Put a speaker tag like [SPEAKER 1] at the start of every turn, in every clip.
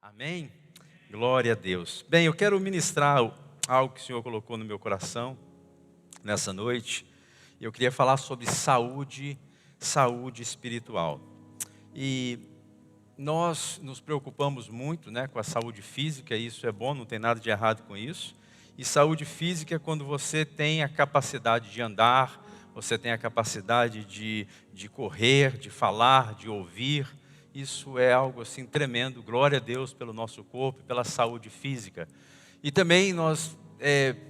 [SPEAKER 1] Amém? Glória a Deus. Bem, eu quero ministrar algo que o Senhor colocou no meu coração nessa noite. Eu queria falar sobre saúde espiritual. E nós nos preocupamos muito, com a saúde física, e isso é bom, não tem nada de errado com isso. E saúde física é quando você tem a capacidade de andar, você tem a capacidade de correr, de falar, de ouvir. Isso é algo assim tremendo. Glória a Deus pelo nosso corpo, pela saúde física. E também nós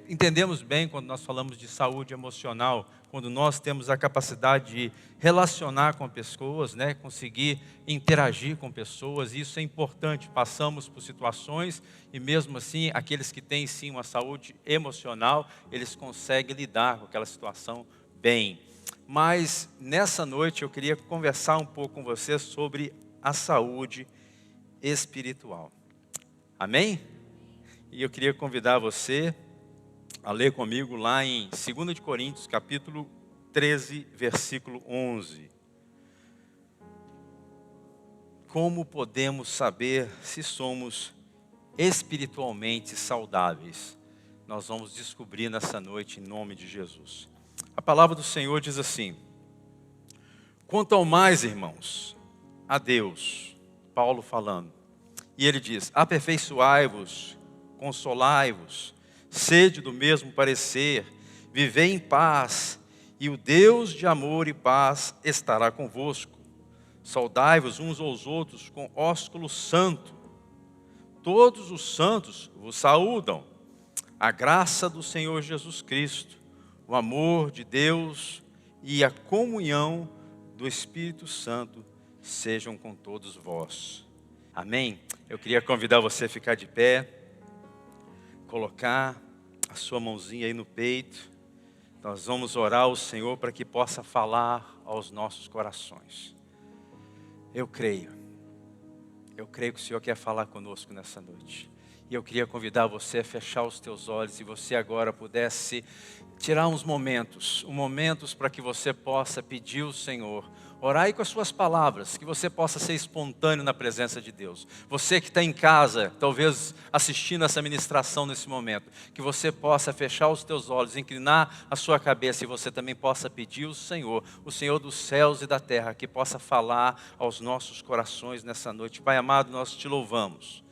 [SPEAKER 1] entendemos bem quando nós falamos de saúde emocional, quando nós temos a capacidade de relacionar com pessoas, conseguir interagir com pessoas. Isso é importante. Passamos por situações e mesmo assim, aqueles que têm sim uma saúde emocional, eles conseguem lidar com aquela situação bem. Mas nessa noite eu queria conversar um pouco com você sobre a saúde espiritual. Amém? E eu queria convidar você a ler comigo lá em 2 de Coríntios, capítulo 13, versículo 11. Como podemos saber se somos espiritualmente saudáveis? Nós vamos descobrir nessa noite em nome de Jesus. A palavra do Senhor diz assim: quanto ao mais, irmãos, a Deus, Paulo falando, e ele diz: aperfeiçoai-vos, consolai-vos, sede do mesmo parecer, vivei em paz, e o Deus de amor e paz estará convosco. Saudai-vos uns aos outros com ósculo santo. Todos os santos vos saúdam. A graça do Senhor Jesus Cristo, o amor de Deus e a comunhão do Espírito Santo sejam com todos vós. Amém? Eu queria convidar você a ficar de pé, colocar a sua mãozinha aí no peito. Nós vamos orar ao Senhor para que possa falar aos nossos corações. Eu creio que o Senhor quer falar conosco nessa noite. E eu queria convidar você a fechar os teus olhos e você agora pudesse tirar uns momentos para que você possa pedir ao Senhor. Orar aí com as suas palavras, que você possa ser espontâneo na presença de Deus. Você que está em casa, talvez assistindo essa ministração nesse momento, que você possa fechar os teus olhos, inclinar a sua cabeça e você também possa pedir ao Senhor, o Senhor dos céus e da terra, que possa falar aos nossos corações nessa noite. Pai amado, nós te louvamos.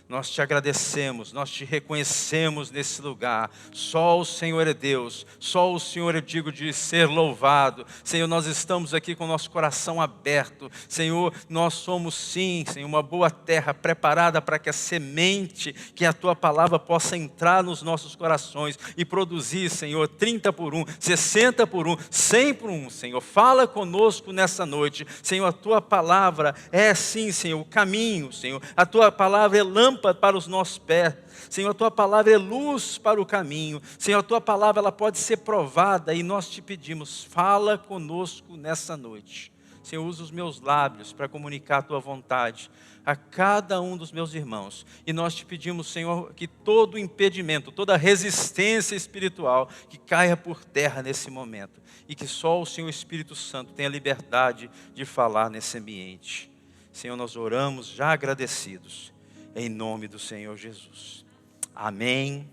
[SPEAKER 1] Nós te agradecemos, nós te reconhecemos nesse lugar. Só o Senhor é Deus, só o Senhor é digno de ser louvado. Senhor, nós estamos aqui com o nosso coração aberto. Senhor, nós somos sim, Senhor, uma boa terra preparada para que a semente, que a Tua palavra possa entrar nos nossos corações e produzir, Senhor, 30 por 1, 60 por 1, 100 por 1, Senhor. Fala conosco nessa noite. Senhor, a Tua palavra é sim, Senhor, o caminho, Senhor. A Tua palavra é lâmpada para os nossos pés. Senhor, a Tua palavra é luz para o caminho. Senhor, a Tua palavra ela pode ser provada e nós te pedimos, fala conosco nessa noite. Senhor, usa os meus lábios para comunicar a Tua vontade a cada um dos meus irmãos. E nós te pedimos, Senhor, que todo impedimento, toda resistência espiritual que caia por terra nesse momento. E que só o Senhor Espírito Santo tenha liberdade de falar nesse ambiente. Senhor, nós oramos já agradecidos. Em nome do Senhor Jesus. Amém.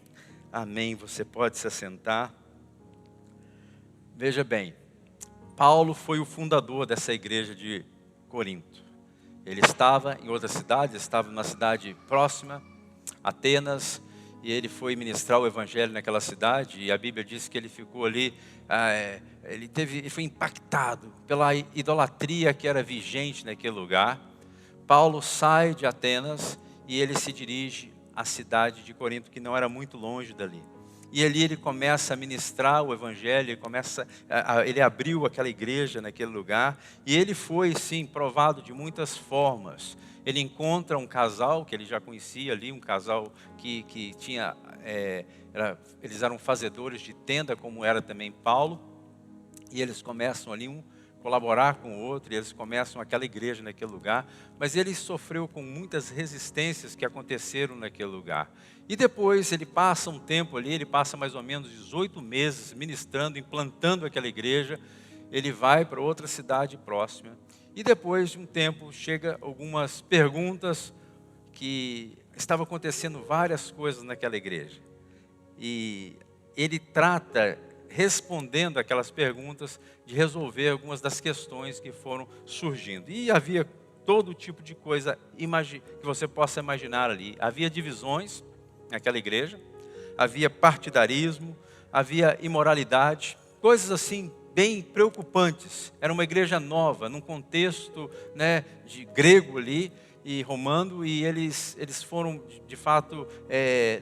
[SPEAKER 1] Amém. Você pode se assentar. Veja bem, Paulo foi o fundador dessa igreja de Corinto. Ele estava em outra cidade, estava numa cidade próxima, Atenas, e ele foi ministrar o evangelho naquela cidade, e a Bíblia diz que ele ficou ali, ele foi impactado pela idolatria que era vigente naquele lugar. Paulo sai de Atenas e ele se dirige à cidade de Corinto, que não era muito longe dali. E ali ele começa a ministrar o evangelho, ele abriu aquela igreja naquele lugar. E ele foi, sim, provado de muitas formas. Ele encontra um casal que ele já conhecia ali, um casal que tinha, eles eram fazedores de tenda, como era também Paulo. E eles começam ali colaborar com o outro, e eles começam aquela igreja naquele lugar, mas ele sofreu com muitas resistências que aconteceram naquele lugar. E depois ele passa um tempo ali, ele passa mais ou menos 18 meses ministrando, implantando aquela igreja. Ele vai para outra cidade próxima, e depois de um tempo chega algumas perguntas que estava acontecendo várias coisas naquela igreja. E ele trata, respondendo aquelas perguntas, de resolver algumas das questões que foram surgindo. E havia todo tipo de coisa que você possa imaginar ali. Havia divisões naquela igreja, havia partidarismo, havia imoralidade, coisas assim bem preocupantes. Era uma igreja nova, num contexto, né, de grego ali e romano, e eles foram de fato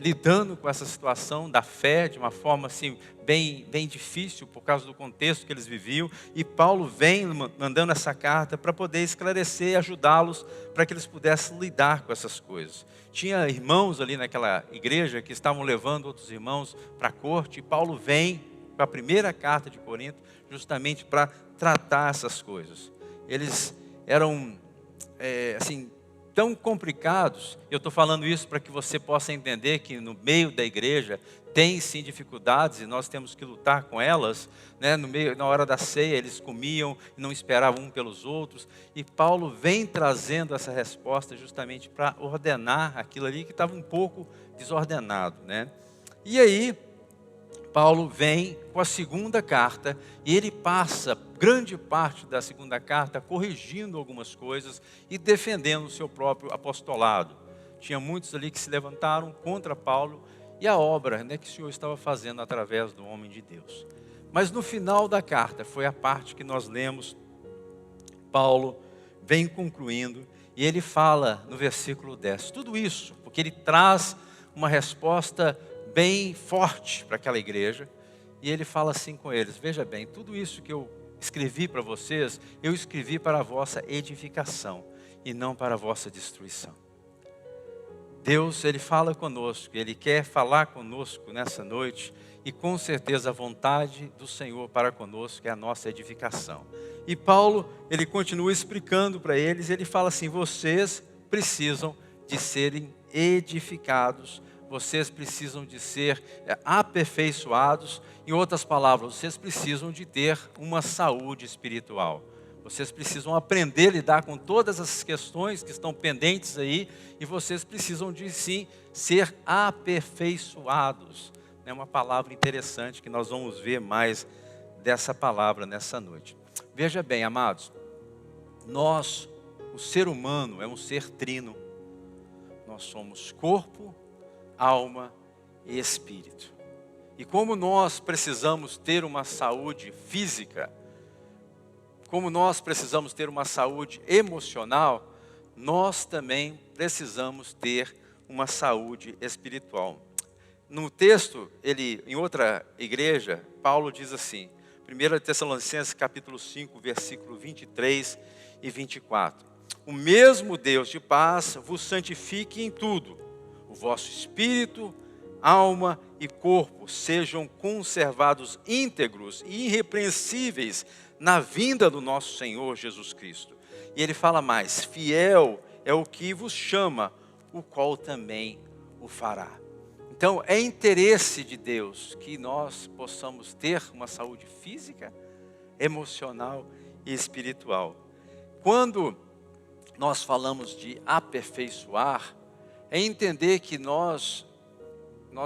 [SPEAKER 1] lidando com essa situação da fé de uma forma assim bem difícil por causa do contexto que eles viviam. E Paulo vem mandando essa carta para poder esclarecer e ajudá-los para que eles pudessem lidar com essas coisas. Tinha irmãos ali naquela igreja que estavam levando outros irmãos para a corte, e Paulo vem para a primeira carta de Corinto justamente para tratar essas coisas. Eles eram assim tão complicados. Eu estou falando isso para que você possa entender que no meio da igreja tem sim dificuldades e nós temos que lutar com elas, né? Na hora da ceia eles comiam e não esperavam um pelos outros, e Paulo vem trazendo essa resposta justamente para ordenar aquilo ali que estava um pouco desordenado, né? E aí Paulo vem com a segunda carta e ele passa grande parte da segunda carta corrigindo algumas coisas e defendendo o seu próprio apostolado. Tinha muitos ali que se levantaram contra Paulo e a obra, né, que o Senhor estava fazendo através do homem de Deus. Mas no final da carta, foi a parte que nós lemos, Paulo vem concluindo e ele fala no versículo 10, tudo isso, porque ele traz uma resposta bem forte para aquela igreja, e ele fala assim com eles: veja bem, tudo isso que eu escrevi para vocês, eu escrevi para a vossa edificação e não para a vossa destruição. Deus, Ele fala conosco, Ele quer falar conosco nessa noite, e com certeza a vontade do Senhor para conosco é a nossa edificação. E Paulo, ele continua explicando para eles, ele fala assim: vocês precisam de serem edificados, vocês precisam de ser aperfeiçoados. Em outras palavras, vocês precisam de ter uma saúde espiritual. Vocês precisam aprender a lidar com todas essas questões que estão pendentes aí, e vocês precisam de sim ser aperfeiçoados. É uma palavra interessante que nós vamos ver mais dessa palavra nessa noite. Veja bem, amados, o ser humano é um ser trino. Nós somos corpo, alma e espírito. E como nós precisamos ter uma saúde física, como nós precisamos ter uma saúde emocional, nós também precisamos ter uma saúde espiritual. No texto, em outra igreja, Paulo diz assim, 1 Tessalonicenses capítulo 5, versículo 23 e 24. O mesmo Deus de paz vos santifique em tudo, o vosso espírito, alma e corpo sejam conservados íntegros e irrepreensíveis na vinda do nosso Senhor Jesus Cristo. E ele fala mais: fiel é o que vos chama, o qual também o fará. Então é interesse de Deus que nós possamos ter uma saúde física, emocional e espiritual. Quando nós falamos de aperfeiçoar, é entender que nós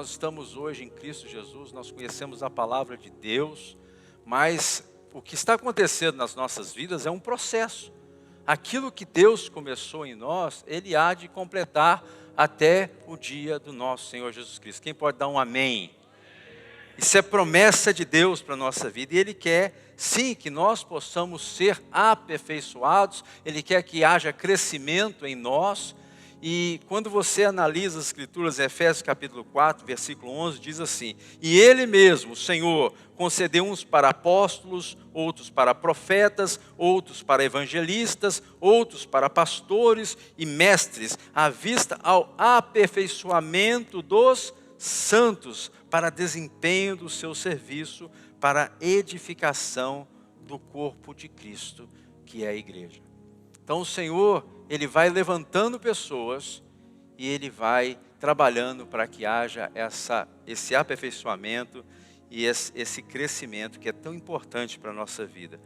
[SPEAKER 1] estamos hoje em Cristo Jesus, nós conhecemos a palavra de Deus, mas o que está acontecendo nas nossas vidas é um processo. Aquilo que Deus começou em nós, Ele há de completar até o dia do nosso Senhor Jesus Cristo. Quem pode dar um amém? Isso é promessa de Deus para a nossa vida, e Ele quer sim que nós possamos ser aperfeiçoados, Ele quer que haja crescimento em nós. E quando você analisa as escrituras, Efésios capítulo 4, versículo 11, diz assim: e Ele mesmo, o Senhor, concedeu uns para apóstolos, outros para profetas, outros para evangelistas, outros para pastores e mestres, à vista ao aperfeiçoamento dos santos, para desempenho do seu serviço, para edificação do corpo de Cristo, que é a igreja. Então o Senhor, Ele vai levantando pessoas e Ele vai trabalhando para que haja esse aperfeiçoamento e esse crescimento que é tão importante para a nossa vida.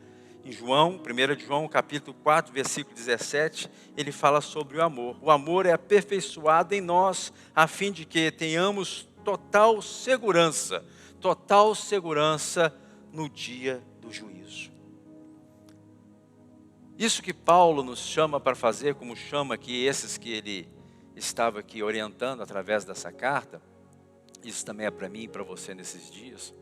[SPEAKER 1] Em João, 1 João, capítulo 4, versículo 17, ele fala sobre o amor. O amor é aperfeiçoado em nós, a fim de que tenhamos total segurança no dia do juízo. Isso que Paulo nos chama para fazer, como chama aqui esses que ele estava aqui orientando através dessa carta, isso também é para mim e para você nesses dias.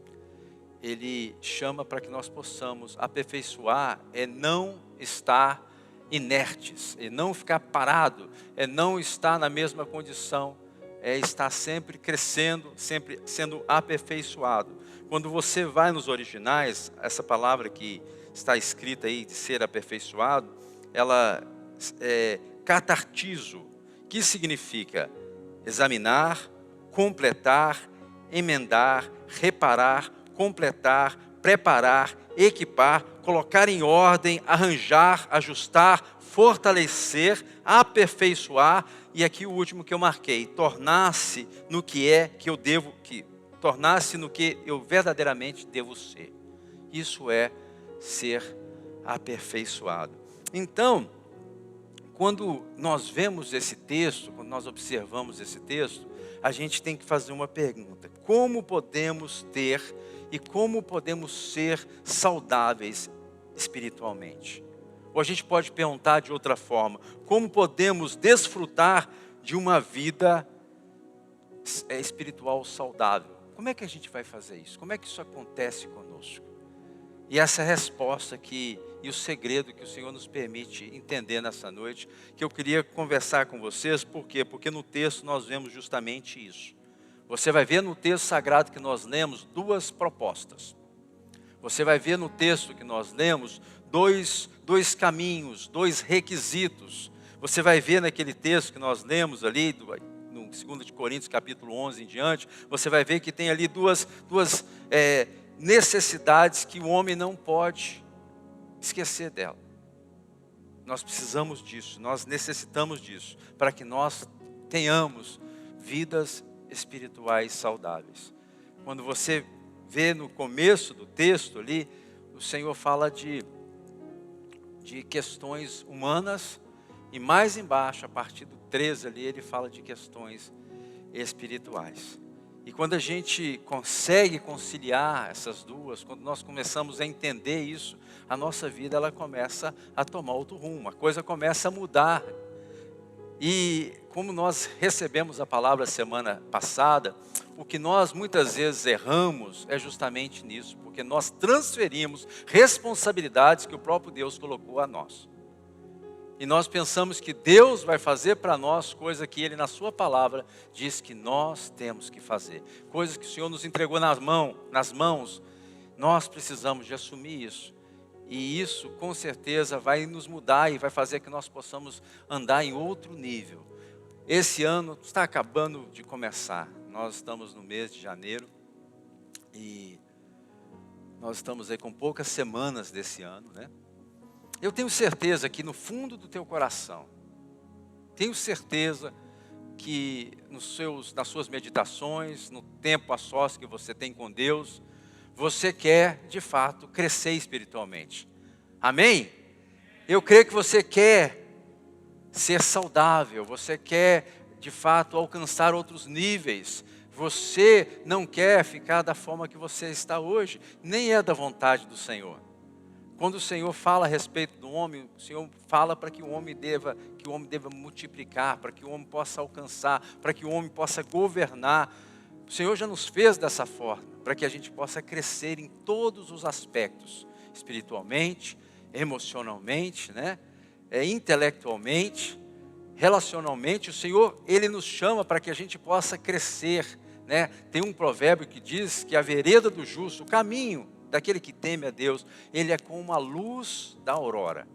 [SPEAKER 1] Ele chama para que nós possamos aperfeiçoar, é não estar inertes, é não ficar parado, é não estar na mesma condição, é estar sempre crescendo, sempre sendo aperfeiçoado. Quando você vai nos originais, essa palavra que está escrita aí de ser aperfeiçoado, ela é catartizo, que significa examinar, completar, emendar, reparar, completar, preparar, equipar, colocar em ordem, arranjar, ajustar, fortalecer, aperfeiçoar, e aqui o último que eu marquei, tornar-se no que tornar-se no que eu verdadeiramente devo ser. Isso é ser aperfeiçoado. Então, quando nós vemos esse texto, quando nós observamos esse texto, a gente tem que fazer uma pergunta: como podemos ter e como podemos ser saudáveis espiritualmente? Ou a gente pode perguntar de outra forma: como podemos desfrutar de uma vida espiritual saudável? Como é que a gente vai fazer isso? Como é que isso acontece conosco? E essa é a resposta e o segredo que o Senhor nos permite entender nessa noite, que eu queria conversar com vocês. Por quê? Porque no texto nós vemos justamente isso. Você vai ver no texto sagrado que nós lemos duas propostas. Você vai ver no texto que nós lemos dois caminhos, dois requisitos. Você vai ver naquele texto que nós lemos ali, no 2 de Coríntios capítulo 11 em diante, você vai ver que tem ali duas necessidades que o homem não pode esquecer dela. Nós precisamos disso, nós necessitamos disso, para que nós tenhamos vidas espirituais saudáveis. Quando você vê no começo do texto ali, o Senhor fala de questões humanas, e mais embaixo, a partir do 13 ali, ele fala de questões espirituais. E quando a gente consegue conciliar essas duas, quando nós começamos a entender isso, a nossa vida ela começa a tomar outro rumo, a coisa começa a mudar. E como nós recebemos a palavra semana passada, o que nós muitas vezes erramos é justamente nisso, porque nós transferimos responsabilidades que o próprio Deus colocou a nós. E nós pensamos que Deus vai fazer para nós coisa que Ele na sua palavra diz que nós temos que fazer. Coisas que o Senhor nos entregou nas mãos, nós precisamos de assumir isso. E isso com certeza vai nos mudar e vai fazer que nós possamos andar em outro nível. Esse ano está acabando de começar. Nós estamos no mês de janeiro e nós estamos aí com poucas semanas desse ano, né? Eu tenho certeza que no fundo do teu coração, tenho certeza que nas suas meditações, no tempo a sós que você tem com Deus, você quer de fato crescer espiritualmente. Amém? Eu creio que você quer ser saudável, você quer de fato alcançar outros níveis. Você não quer ficar da forma que você está hoje, nem é da vontade do Senhor. Quando o Senhor fala a respeito do homem, o Senhor fala para que o homem deva multiplicar, para que o homem possa alcançar, para que o homem possa governar. O Senhor já nos fez dessa forma, para que a gente possa crescer em todos os aspectos, espiritualmente, emocionalmente, né? Intelectualmente, relacionalmente. O Senhor, Ele nos chama para que a gente possa crescer, né? Tem um provérbio que diz que a vereda do justo, o caminho daquele que teme a Deus, ele é como a luz da aurora,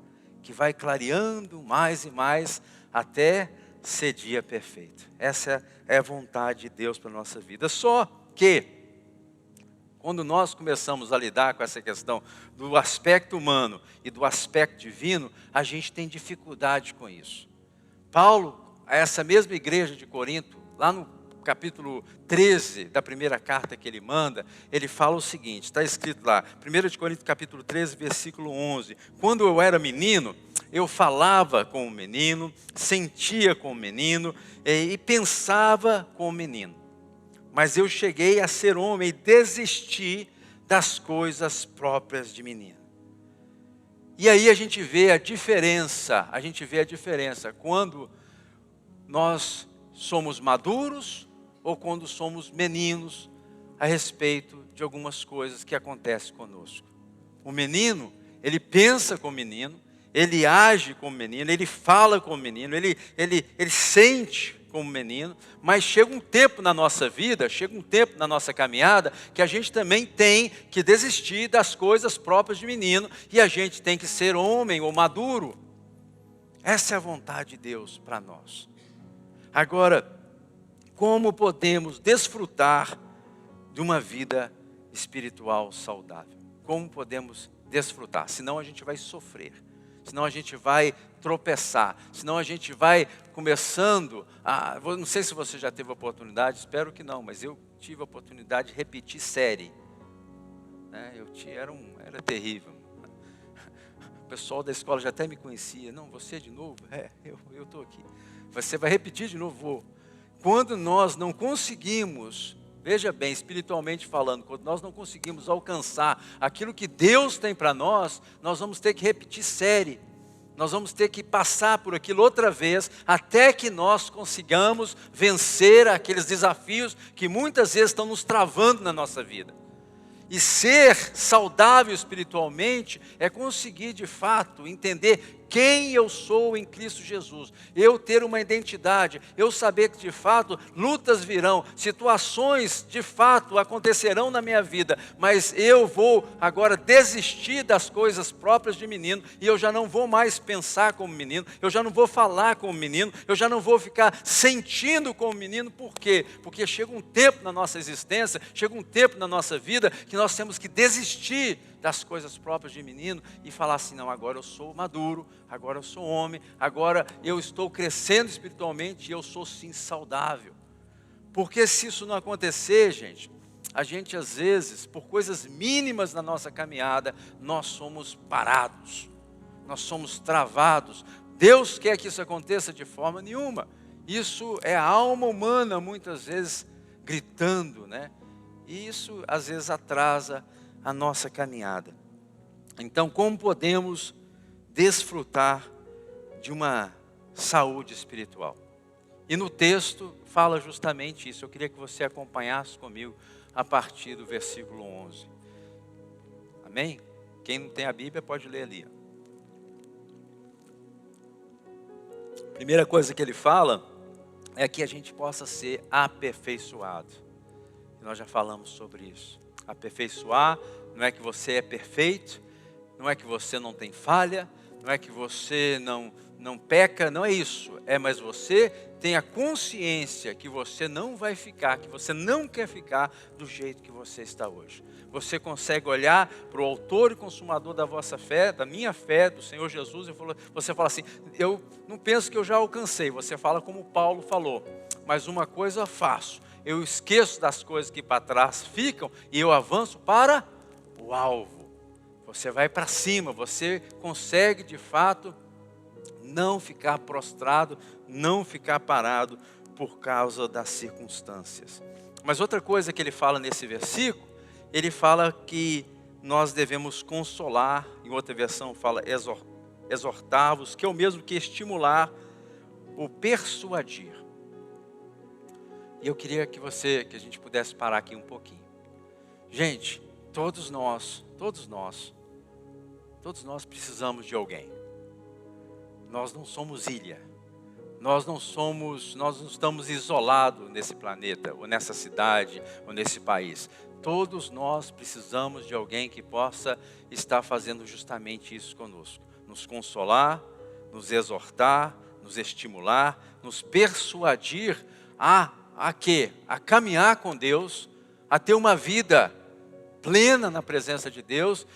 [SPEAKER 1] que vai clareando mais e mais até ser dia perfeito. Essa é a vontade de Deus para a nossa vida. Só que, quando nós começamos a lidar com essa questão do aspecto humano e do aspecto divino, a gente tem dificuldade com isso. Paulo, a essa mesma igreja de Corinto, lá no capítulo 13 da primeira carta que ele manda, ele fala o seguinte, está escrito lá, 1 Coríntios capítulo 13, versículo 11. Quando eu era menino, eu falava como menino, sentia como menino e pensava como menino. Mas eu cheguei a ser homem e desisti das coisas próprias de menino. E aí a gente vê a diferença, quando nós somos maduros ou quando somos meninos a respeito de algumas coisas que acontecem conosco. O menino, ele pensa como menino, ele age como menino, ele fala como menino, ele sente como menino, mas chega um tempo na nossa vida, chega um tempo na nossa caminhada, que a gente também tem que desistir das coisas próprias de menino, e a gente tem que ser homem ou maduro. Essa é a vontade de Deus para nós. Agora, como podemos desfrutar de uma vida espiritual saudável? Como podemos desfrutar? Senão a gente vai sofrer, senão a gente vai tropeçar, senão a gente vai começando a... Não sei se você já teve a oportunidade, espero que não, mas eu tive a oportunidade de repetir série. Era terrível. O pessoal da escola já até me conhecia. Não, você de novo? Eu estou aqui. Você vai repetir de novo? Vou. Quando nós não conseguimos, veja bem, espiritualmente falando, quando nós não conseguimos alcançar aquilo que Deus tem para nós, nós vamos ter que repetir série. Nós vamos ter que passar por aquilo outra vez, até que nós consigamos vencer aqueles desafios que muitas vezes estão nos travando na nossa vida. E ser saudável espiritualmente é conseguir de fato entender quem eu sou em Cristo Jesus. Eu ter uma identidade, eu saber que de fato lutas virão, situações de fato acontecerão na minha vida, mas eu vou agora desistir das coisas próprias de menino, e eu já não vou mais pensar como menino, eu já não vou falar como menino, eu já não vou ficar sentindo como menino. Por quê? Porque chega um tempo na nossa existência, chega um tempo na nossa vida que nós temos que desistir das coisas próprias de menino e falar assim, não, agora eu sou maduro, agora eu sou homem, agora eu estou crescendo espiritualmente e eu sou sim saudável. Porque se isso não acontecer, gente, a gente às vezes, por coisas mínimas na nossa caminhada, nós somos parados, nós somos travados. Deus quer que isso aconteça de forma nenhuma. Isso é a alma humana muitas vezes gritando, né? E isso às vezes atrasa a nossa caminhada. Então, como podemos desfrutar de uma saúde espiritual? E no texto fala justamente isso. Eu queria que você acompanhasse comigo a partir do versículo 11. Amém? Quem não tem a Bíblia pode ler ali. A primeira coisa que ele fala é que a gente possa ser aperfeiçoado. Nós já falamos sobre isso. Aperfeiçoar não é que você é perfeito, não é que você não tem falha, não é que você não peca, não é isso. Mas você tem a consciência que você não vai ficar, que você não quer ficar do jeito que você está hoje. Você consegue olhar para o autor e consumador da vossa fé, da minha fé, do Senhor Jesus, e você fala assim, eu não penso que eu já alcancei. Você fala como Paulo falou, mas uma coisa faço, eu esqueço das coisas que para trás ficam e eu avanço para o alvo. Você vai para cima, você consegue de fato não ficar prostrado, não ficar parado por causa das circunstâncias. Mas outra coisa que ele fala nesse versículo, ele fala que nós devemos consolar, em outra versão fala exortar-vos, que é o mesmo que estimular ou persuadir. E eu queria que a gente pudesse parar aqui um pouquinho. Gente, todos nós precisamos de alguém. Nós não somos ilha. Nós não estamos isolados nesse planeta, ou nessa cidade, ou nesse país. Todos nós precisamos de alguém que possa estar fazendo justamente isso conosco. Nos consolar, nos exortar, nos estimular, nos persuadir a quê? A caminhar com Deus, a ter uma vida plena na presença de Deus.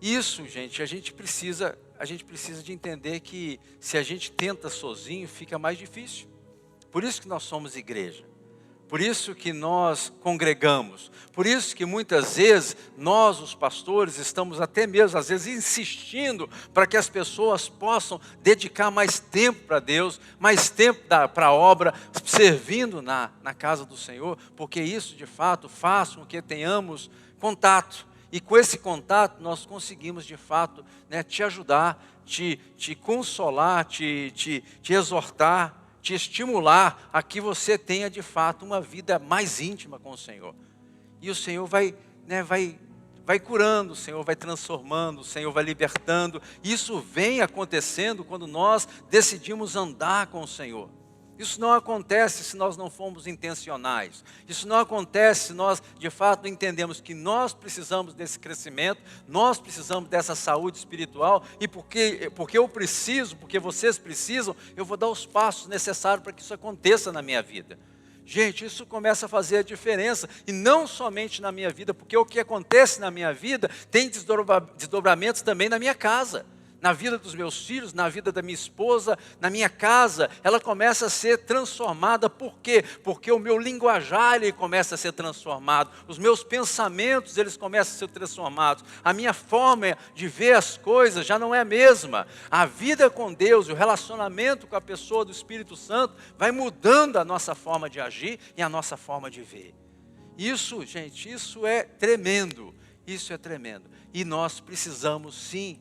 [SPEAKER 1] Isso, gente, a gente precisa de entender que se a gente tenta sozinho, fica mais difícil. Por isso que nós somos igreja. Por isso que nós congregamos. Por isso que muitas vezes nós, os pastores, estamos até mesmo, às vezes, insistindo para que as pessoas possam dedicar mais tempo para Deus, mais tempo para a obra, servindo na casa do Senhor, porque isso, de fato, faz com que tenhamos contato. E com esse contato nós conseguimos, de fato, te ajudar, te consolar, te exortar, te estimular a que você tenha de fato uma vida mais íntima com o Senhor. E o Senhor vai curando, o Senhor vai transformando, o Senhor vai libertando. Isso vem acontecendo quando nós decidimos andar com o Senhor. Isso não acontece se nós não formos intencionais. Isso não acontece se nós, de fato, entendemos que nós precisamos desse crescimento, nós precisamos dessa saúde espiritual, e porque eu preciso, porque vocês precisam, eu vou dar os passos necessários para que isso aconteça na minha vida. Gente, isso começa a fazer a diferença, e não somente na minha vida, porque o que acontece na minha vida tem desdobramentos também na minha casa. Na vida dos meus filhos, na vida da minha esposa, na minha casa, ela começa a ser transformada. Por quê? Porque o meu linguajar ele começa a ser transformado, os meus pensamentos eles começam a ser transformados, a minha forma de ver as coisas já não é a mesma. A vida com Deus, o relacionamento com a pessoa do Espírito Santo vai mudando a nossa forma de agir e a nossa forma de ver. Isso, gente, isso é tremendo, e nós precisamos sim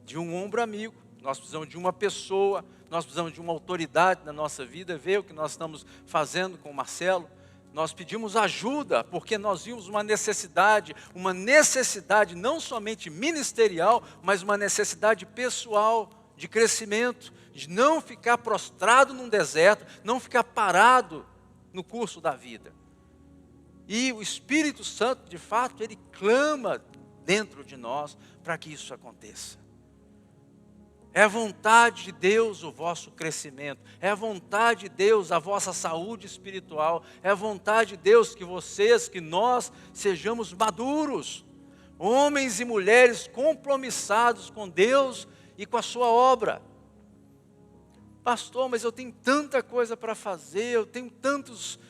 [SPEAKER 1] de um ombro amigo, nós precisamos de uma pessoa, nós precisamos de uma autoridade na nossa vida, ver o que nós estamos fazendo com o Marcelo. Nós pedimos ajuda, porque nós vimos uma necessidade não somente ministerial, mas uma necessidade pessoal, de crescimento, de não ficar prostrado num deserto, não ficar parado no curso da vida. E o Espírito Santo, de fato, ele clama dentro de nós para que isso aconteça. É a vontade de Deus o vosso crescimento, é a vontade de Deus a vossa saúde espiritual, é a vontade de Deus que nós sejamos maduros, homens e mulheres compromissados com Deus e com a sua obra. Pastor, mas eu tenho tanta coisa para fazer, eu tenho tantos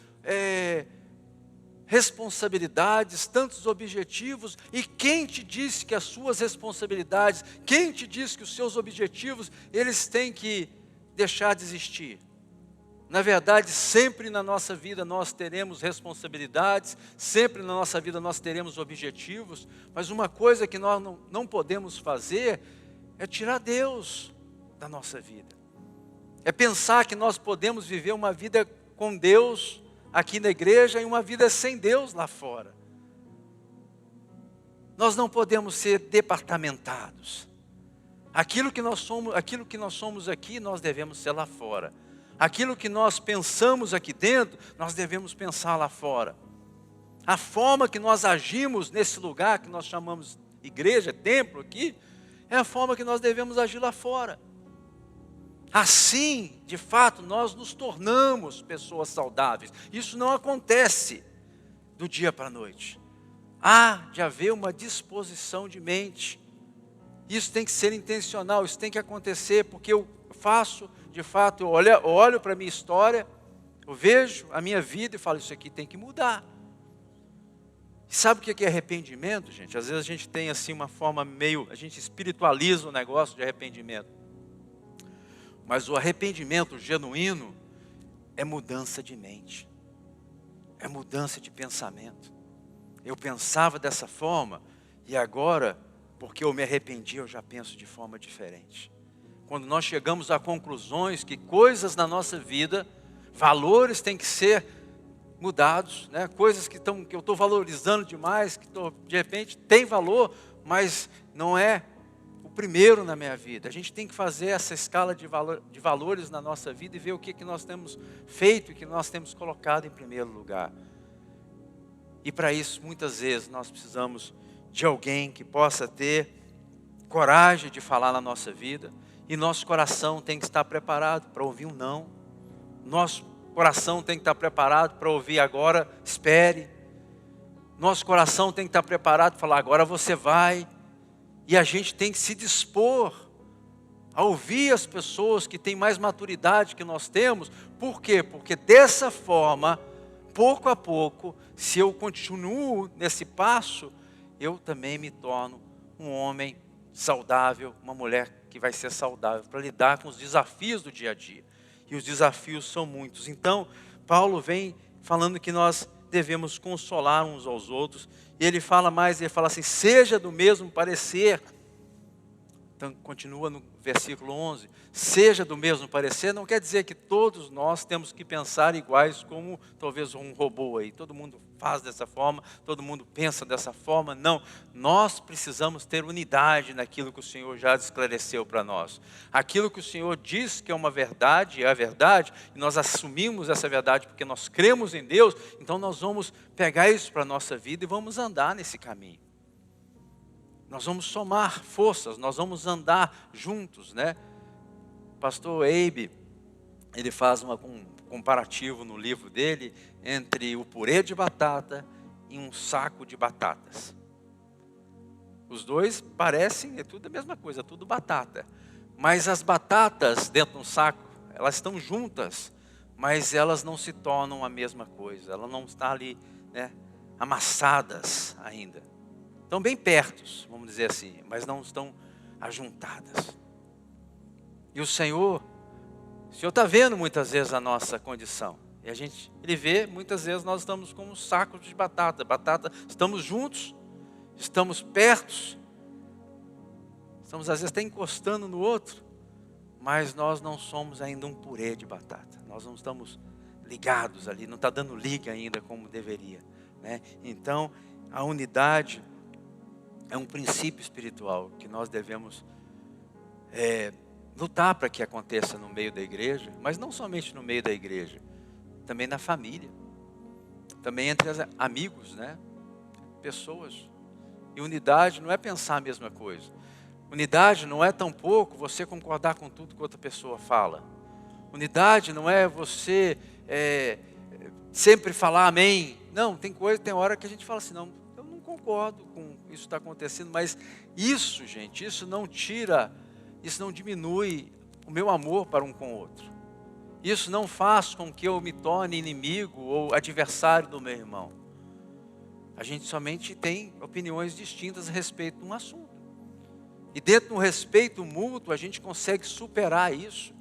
[SPEAKER 1] responsabilidades, tantos objetivos, e quem te disse que as suas responsabilidades, quem te disse que os seus objetivos, eles têm que deixar de existir? Na verdade, sempre na nossa vida nós teremos responsabilidades, sempre na nossa vida nós teremos objetivos, mas uma coisa que nós não podemos fazer é tirar Deus da nossa vida. É pensar que nós podemos viver uma vida com Deus aqui na igreja e uma vida sem Deus lá fora. Nós não podemos ser departamentados. Aquilo que nós somos aqui, nós devemos ser lá fora. Aquilo que nós pensamos aqui dentro, nós devemos pensar lá fora. A forma que nós agimos nesse lugar que nós chamamos igreja, templo aqui, é a forma que nós devemos agir lá fora. Assim, de fato, nós nos tornamos pessoas saudáveis. Isso não acontece do dia para a noite. Há de haver uma disposição de mente. Isso tem que ser intencional, isso tem que acontecer, porque eu faço, de fato, eu olho para a minha história, eu vejo a minha vida e falo, isso aqui tem que mudar. E sabe o que é arrependimento, gente? Às vezes a gente tem assim uma forma a gente espiritualiza o negócio de arrependimento. Mas o arrependimento genuíno é mudança de mente, é mudança de pensamento. Eu pensava dessa forma e agora, porque eu me arrependi, eu já penso de forma diferente. Quando nós chegamos a conclusões que coisas na nossa vida, valores têm que ser mudados, né? Coisas que eu estou valorizando demais, que de repente tem valor, mas não é primeiro na minha vida. A gente tem que fazer essa escala de valores na nossa vida e ver o que nós temos feito e que nós temos colocado em primeiro lugar. E para isso, muitas vezes, nós precisamos de alguém que possa ter coragem de falar na nossa vida, e nosso coração tem que estar preparado para ouvir um não. Nosso coração tem que estar preparado para ouvir agora, espere. Nosso coração tem que estar preparado para falar agora você vai. E a gente tem que se dispor a ouvir as pessoas que têm mais maturidade que nós temos. Por quê? Porque dessa forma, pouco a pouco, se eu continuo nesse passo, eu também me torno um homem saudável, uma mulher que vai ser saudável para lidar com os desafios do dia a dia. E os desafios são muitos. Então, Paulo vem falando que nós devemos consolar uns aos outros. E ele fala mais, ele fala assim, seja do mesmo parecer. Então, continua no versículo 11, seja do mesmo parecer, não quer dizer que todos nós temos que pensar iguais como talvez um robô aí. Todo mundo faz dessa forma, todo mundo pensa dessa forma. Não, nós precisamos ter unidade naquilo que o Senhor já esclareceu para nós. Aquilo que o Senhor diz que é uma verdade, é a verdade, e nós assumimos essa verdade porque nós cremos em Deus, então nós vamos pegar isso para a nossa vida e vamos andar nesse caminho. Nós vamos somar forças, nós vamos andar juntos, né? Pastor Abe, ele faz um comparativo no livro dele entre o purê de batata e um saco de batatas. Os dois parecem, é tudo a mesma coisa, tudo batata. Mas as batatas dentro de um saco, elas estão juntas, mas elas não se tornam a mesma coisa. Elas não estão ali, né, amassadas ainda. Estão bem perto, vamos dizer assim, mas não estão ajuntadas. E o Senhor está vendo muitas vezes a nossa condição. E Ele vê, muitas vezes nós estamos como um saco de batata. Estamos juntos, estamos perto, estamos às vezes até encostando no outro, mas nós não somos ainda um purê de batata. Nós não estamos ligados ali, não está dando liga ainda como deveria, né? Então, a unidade é um princípio espiritual que nós devemos lutar para que aconteça no meio da igreja, mas não somente no meio da igreja, também na família, também entre amigos, né? Pessoas. E unidade não é pensar a mesma coisa. Unidade não é tampouco você concordar com tudo que outra pessoa fala. Unidade não é você sempre falar amém. Não, tem hora que a gente fala assim, não, eu não concordo com isso que está acontecendo, mas isso, gente, isso não diminui o meu amor para um com o outro. Isso não faz com que eu me torne inimigo ou adversário do meu irmão. A gente somente tem opiniões distintas a respeito de um assunto. E dentro do respeito mútuo, a gente consegue superar isso.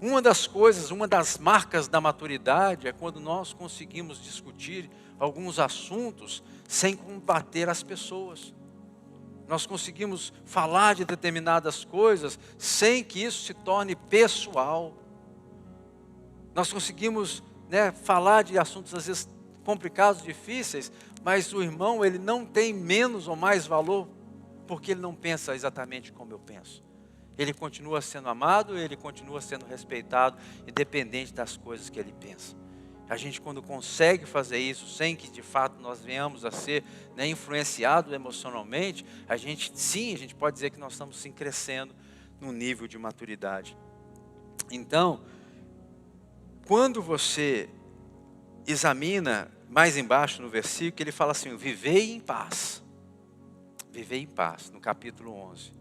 [SPEAKER 1] Uma das marcas da maturidade é quando nós conseguimos discutir alguns assuntos sem combater as pessoas. Nós conseguimos falar de determinadas coisas sem que isso se torne pessoal. Nós conseguimos, falar de assuntos às vezes complicados, difíceis, mas o irmão ele não tem menos ou mais valor porque ele não pensa exatamente como eu penso. Ele continua sendo amado, ele continua sendo respeitado, independente das coisas que ele pensa. A gente quando consegue fazer isso, sem que de fato nós venhamos a ser influenciados emocionalmente, a gente pode dizer que nós estamos sim crescendo num nível de maturidade. Então, quando você examina mais embaixo no versículo, ele fala assim, vivei em paz. Vivei em paz, no capítulo 11.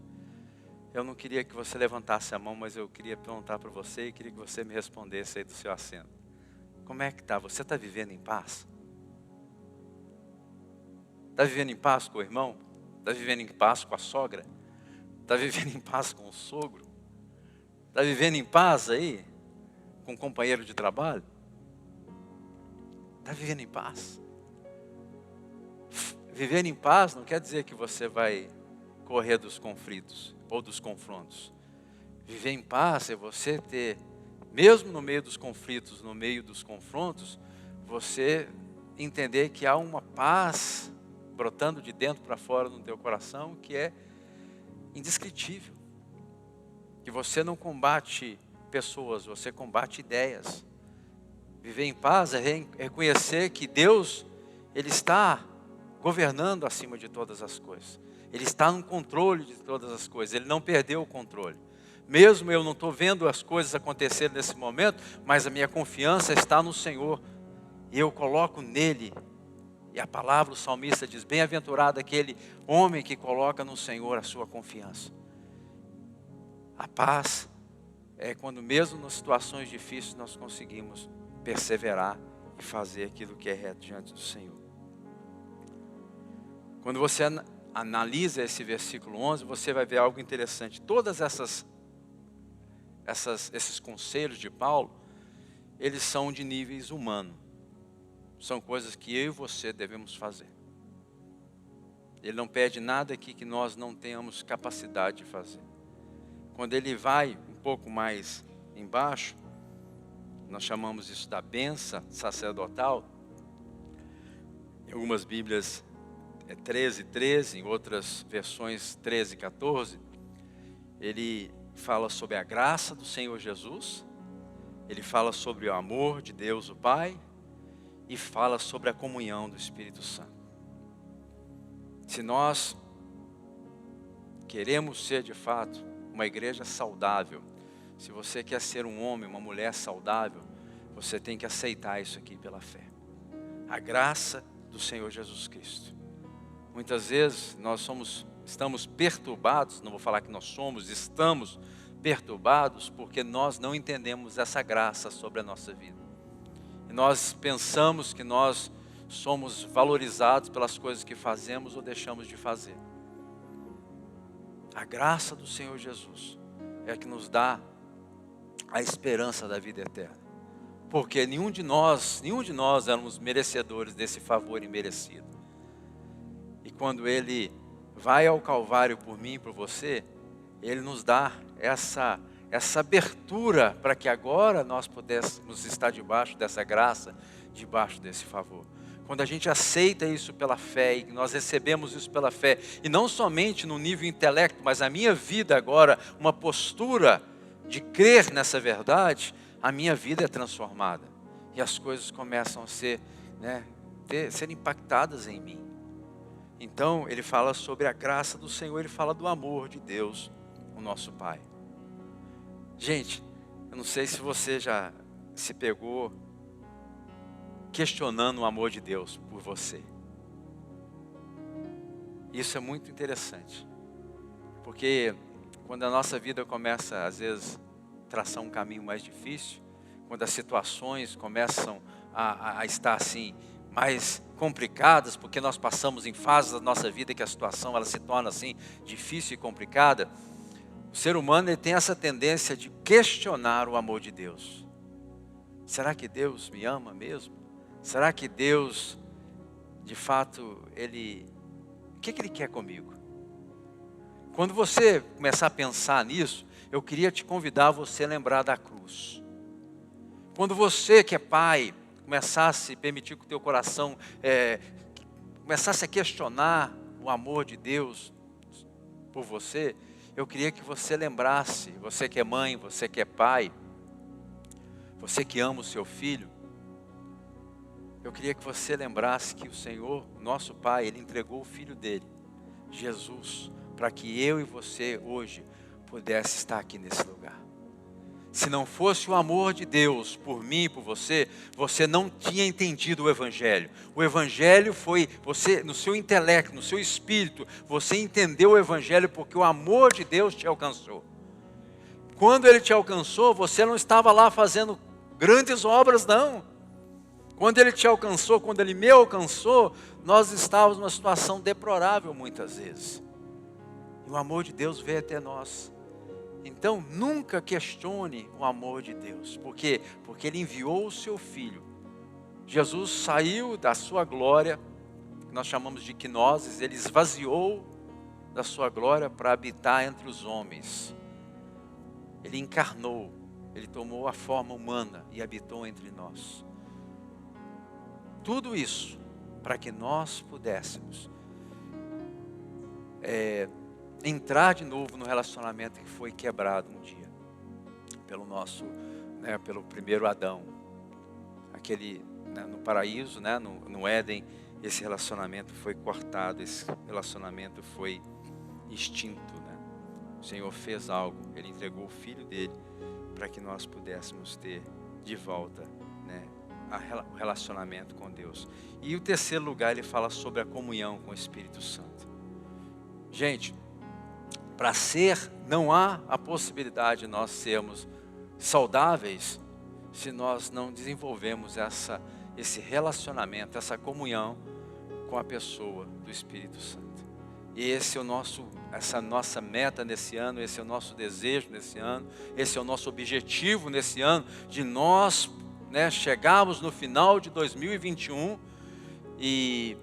[SPEAKER 1] Eu não queria que você levantasse a mão, mas eu queria perguntar para você e queria que você me respondesse aí do seu assento. Como é que está? Você está vivendo em paz? Está vivendo em paz com o irmão? Está vivendo em paz com a sogra? Está vivendo em paz com o sogro? Está vivendo em paz aí com o companheiro de trabalho? Está vivendo em paz? Viver em paz não quer dizer que você vai correr dos conflitos ou dos confrontos. Viver em paz é você ter, mesmo no meio dos conflitos, no meio dos confrontos, você entender que há uma paz brotando de dentro para fora no teu coração que é indescritível. Que você não combate pessoas, você combate ideias. Viver em paz é reconhecer que Deus, Ele está governando acima de todas as coisas. Ele está no controle de todas as coisas, Ele não perdeu o controle. Mesmo eu não estou vendo as coisas acontecerem nesse momento, mas a minha confiança está no Senhor. E eu coloco nele. E a palavra, o salmista diz, bem-aventurado aquele homem que coloca no Senhor a sua confiança. A paz é quando mesmo nas situações difíceis nós conseguimos perseverar e fazer aquilo que é reto diante do Senhor. Quando você analisa esse versículo 11, você vai ver algo interessante. Todas esses conselhos de Paulo, eles são de níveis humanos. São coisas que eu e você devemos fazer. Ele não pede nada aqui que nós não tenhamos capacidade de fazer. Quando ele vai um pouco mais embaixo, nós chamamos isso da bênção sacerdotal. Em algumas Bíblias é 13:13, em outras versões 13:14. Ele fala sobre a graça do Senhor Jesus, ele fala sobre o amor de Deus o Pai e fala sobre a comunhão do Espírito Santo. Se nós queremos ser de fato uma igreja saudável, se você quer ser um homem, uma mulher saudável, você tem que aceitar isso aqui pela fé. A graça do Senhor Jesus Cristo. Muitas vezes nós estamos perturbados, não vou falar que nós estamos perturbados porque nós não entendemos essa graça sobre a nossa vida. E nós pensamos que nós somos valorizados pelas coisas que fazemos ou deixamos de fazer. A graça do Senhor Jesus é que nos dá a esperança da vida eterna. Porque nenhum de nós éramos merecedores desse favor imerecido. E quando Ele vai ao Calvário por mim e por você, Ele nos dá essa abertura para que agora nós pudéssemos estar debaixo dessa graça, debaixo desse favor. Quando a gente aceita isso pela fé e nós recebemos isso pela fé, e não somente no nível intelecto, mas a minha vida agora, uma postura de crer nessa verdade, a minha vida é transformada. E as coisas começam a ser impactadas em mim. Então, ele fala sobre a graça do Senhor, ele fala do amor de Deus, o nosso Pai. Gente, eu não sei se você já se pegou questionando o amor de Deus por você. Isso é muito interessante. Porque quando a nossa vida começa, às vezes, a traçar um caminho mais difícil, quando as situações começam a estar assim, mais complicadas, porque nós passamos em fases da nossa vida que a situação ela se torna assim, difícil e complicada, o ser humano ele tem essa tendência de questionar o amor de Deus. Será que Deus me ama mesmo? Será que Deus, de fato, o que Ele quer comigo? Quando você começar a pensar nisso, eu queria te convidar a você lembrar da cruz. Quando você que é pai, começasse a permitir que o teu coração começasse a questionar o amor de Deus por você, eu queria que você lembrasse, você que é mãe, você que é pai, você que ama o seu filho, eu queria que você lembrasse que o Senhor, nosso Pai, Ele entregou o Filho dele, Jesus, para que eu e você hoje pudesse estar aqui nesse lugar. Se não fosse o amor de Deus por mim e por você, você não tinha entendido o Evangelho. O Evangelho foi, você, no seu intelecto, no seu espírito, você entendeu o Evangelho porque o amor de Deus te alcançou. Quando Ele te alcançou, você não estava lá fazendo grandes obras, não. Quando Ele te alcançou, quando Ele me alcançou, nós estávamos numa situação deplorável muitas vezes. E o amor de Deus veio até nós. Então, nunca questione o amor de Deus. Por quê? Porque Ele enviou o seu Filho. Jesus saiu da sua glória, que nós chamamos de quinoses, Ele esvaziou da sua glória para habitar entre os homens. Ele encarnou, Ele tomou a forma humana e habitou entre nós. Tudo isso para que nós pudéssemos entrar de novo no relacionamento que foi quebrado um dia pelo primeiro Adão. Aquele, no paraíso, no Éden, esse relacionamento foi cortado, esse relacionamento foi extinto. O Senhor fez algo, Ele entregou o Filho dele para que nós pudéssemos ter de volta o relacionamento com Deus. E o terceiro lugar, ele fala sobre a comunhão com o Espírito Santo. Gente, para ser, não há a possibilidade de nós sermos saudáveis se nós não desenvolvemos esse relacionamento, essa comunhão com a pessoa do Espírito Santo. E esse é essa nossa meta nesse ano, esse é o nosso desejo nesse ano, esse é o nosso objetivo nesse ano, de nós, chegarmos no final de 2021 e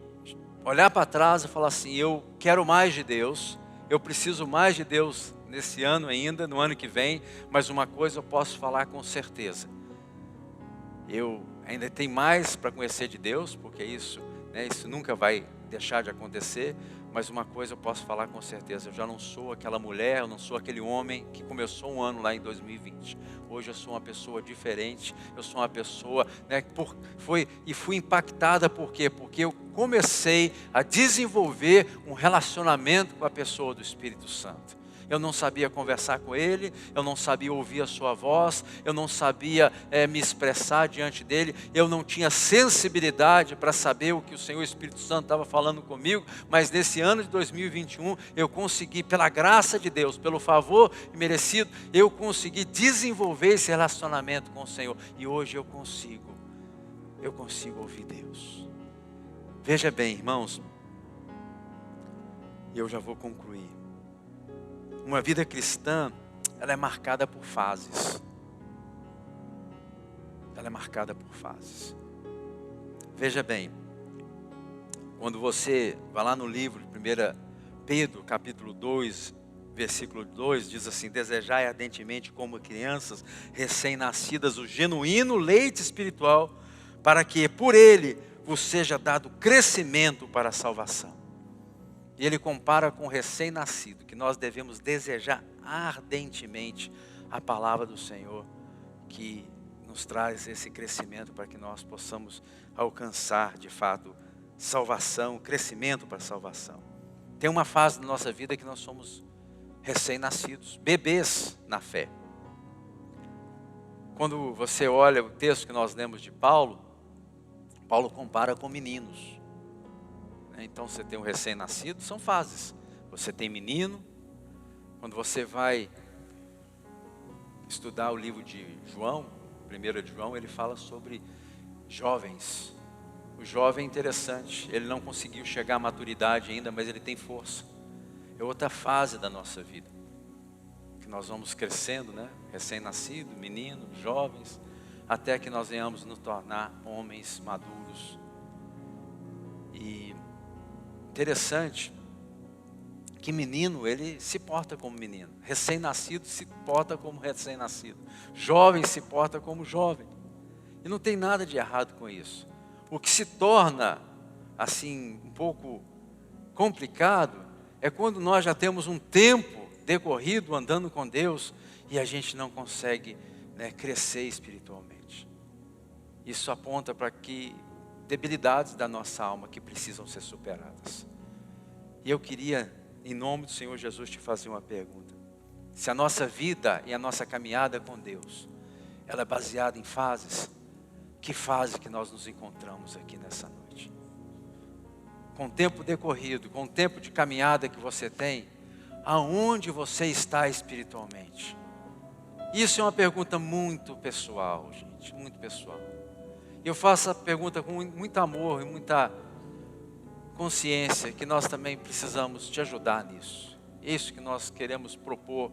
[SPEAKER 1] olhar para trás e falar assim: eu quero mais de Deus, eu preciso mais de Deus nesse ano ainda, no ano que vem, mas uma coisa eu posso falar com certeza: eu ainda tenho mais para conhecer de Deus, porque isso nunca vai deixar de acontecer, mas uma coisa eu posso falar com certeza: eu já não sou aquela mulher, eu não sou aquele homem que começou um ano lá em 2020. Hoje eu sou uma pessoa diferente, eu sou uma pessoa, fui impactada por quê? Porque eu comecei a desenvolver um relacionamento com a pessoa do Espírito Santo. Eu não sabia conversar com Ele, eu não sabia ouvir a sua voz, eu não sabia me expressar diante dEle, eu não tinha sensibilidade para saber o que o Senhor Espírito Santo estava falando comigo, mas nesse ano de 2021, eu consegui, pela graça de Deus, pelo favor merecido, eu consegui desenvolver esse relacionamento com o Senhor, e hoje eu consigo ouvir Deus. Veja bem, irmãos, e eu já vou concluir. Uma vida cristã, ela é marcada por fases. Ela é marcada por fases. Veja bem, quando você vai lá no livro de 1 Pedro, capítulo 2, versículo 2, diz assim: desejai ardentemente como crianças recém-nascidas o genuíno leite espiritual, para que por ele vos seja dado crescimento para a salvação. E ele compara com o recém-nascido, que nós devemos desejar ardentemente a palavra do Senhor, que nos traz esse crescimento para que nós possamos alcançar de fato salvação, crescimento para a salvação. Tem uma fase da nossa vida que nós somos recém-nascidos, bebês na fé. Quando você olha o texto que nós lemos de Paulo, Paulo compara com meninos. Então você tem um recém-nascido, são fases. Você tem menino. Quando você vai estudar o livro de João, 1 de João, ele fala sobre jovens. O jovem é interessante, ele não conseguiu chegar à maturidade ainda, mas ele tem força. É outra fase da nossa vida, que nós vamos crescendo, recém-nascido, menino, jovens, até que nós venhamos nos tornar homens maduros. E interessante que menino, ele se porta como menino. Recém-nascido se porta como recém-nascido. Jovem se porta como jovem. E não tem nada de errado com isso. O que se torna, assim, um pouco complicado, é quando nós já temos um tempo decorrido andando com Deus e a gente não consegue crescer espiritualmente. Isso aponta para que debilidades da nossa alma que precisam ser superadas. E eu queria, em nome do Senhor Jesus, te fazer uma pergunta. Se a nossa vida e a nossa caminhada com Deus, ela é baseada em fases, que fase que nós nos encontramos aqui nessa noite? Com o tempo decorrido, com o tempo de caminhada que você tem, aonde você está espiritualmente? Isso é uma pergunta muito pessoal, gente, muito pessoal. Eu faço a pergunta com muito amor e muita consciência que nós também precisamos te ajudar nisso. Isso que nós queremos propor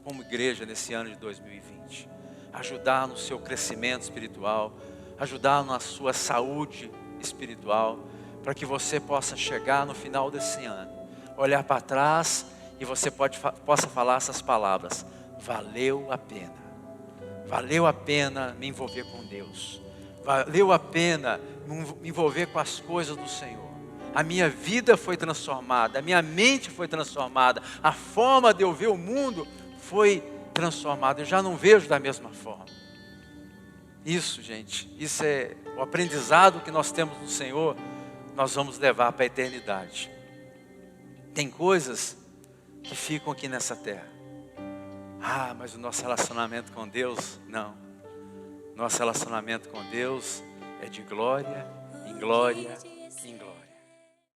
[SPEAKER 1] como igreja nesse ano de 2020. Ajudar no seu crescimento espiritual, ajudar na sua saúde espiritual, para que você possa chegar no final desse ano, olhar para trás e você possa falar essas palavras: valeu a pena me envolver com Deus. Valeu a pena me envolver com as coisas do Senhor. A minha vida foi transformada, a minha mente foi transformada, a forma de eu ver o mundo foi transformada. Eu já não vejo da mesma forma. Isso, gente, isso é o aprendizado que nós temos no Senhor, nós vamos levar para a eternidade. Tem coisas que ficam aqui nessa terra. Mas o nosso relacionamento com Deus, não. Nosso relacionamento com Deus é de glória em glória